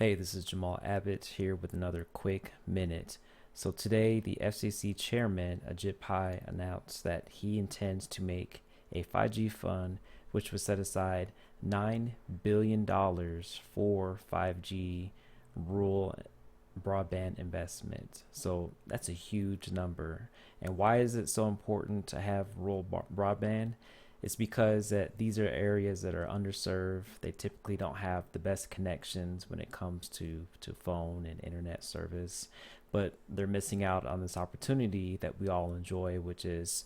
Hey, this is Jamal Abbott here with another quick minute. So today, the FCC chairman, Ajit Pai, announced that he intends to make a 5G fund, which would set aside $9 billion for 5G rural broadband investment. So that's a huge number. And why is it so important to have rural broadband? It's because that these are areas that are underserved. They typically don't have the best connections when it comes to phone and internet service, but they're missing out on this opportunity that we all enjoy, which is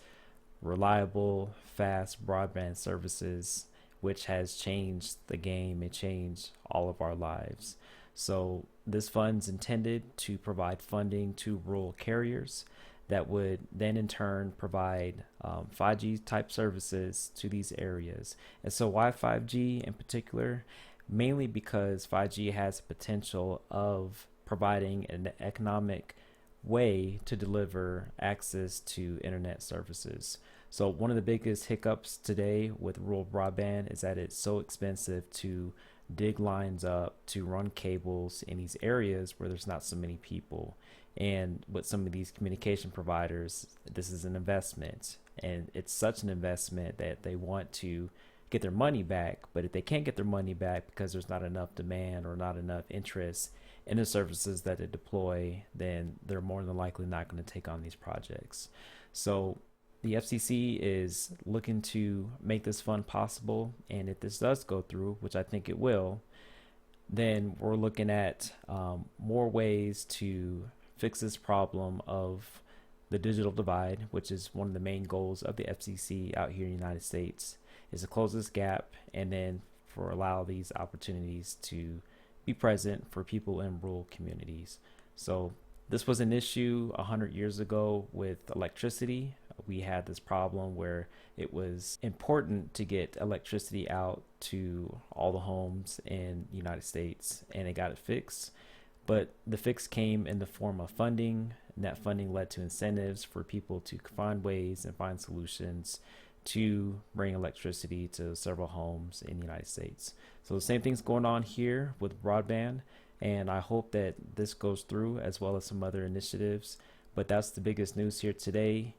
reliable, fast broadband services, which has changed the game and changed all of our lives. So this fund's intended to provide funding to rural carriers that would then in turn provide 5G type services to these areas. And so why 5G in particular? Mainly because 5G has the potential of providing an economic way to deliver access to internet services. So one of the biggest hiccups today with rural broadband is that it's so expensive to dig lines up, to run cables in these areas where there's not so many people. And with some of these communication providers, this is an investment, and it's such an investment that they want to get their money back. But if they can't get their money back because there's not enough demand or not enough interest in the services that they deploy, then they're more than likely not going to take on these projects. So the FCC is looking to make this fund possible, and if this does go through, which I think it will, then we're looking at more ways to fix this problem of the digital divide, which is one of the main goals of the FCC out here in the United States, is to close this gap and then for allow these opportunities to be present for people in rural communities. So this was an issue 100 years ago with electricity. We had this problem where it was important to get electricity out to all the homes in the United States, and they got it fixed. But the fix came in the form of funding, and that funding led to incentives for people to find ways and find solutions to bring electricity to several homes in the United States. So the same thing's going on here with broadband, and I hope that this goes through as well as some other initiatives. But that's the biggest news here today.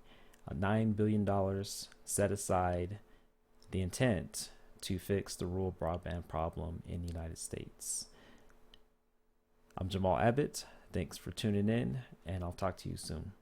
$9 billion set aside, the intent to fix the rural broadband problem in the United States. I'm Jamal Abbott. Thanks for tuning in, and I'll talk to you soon.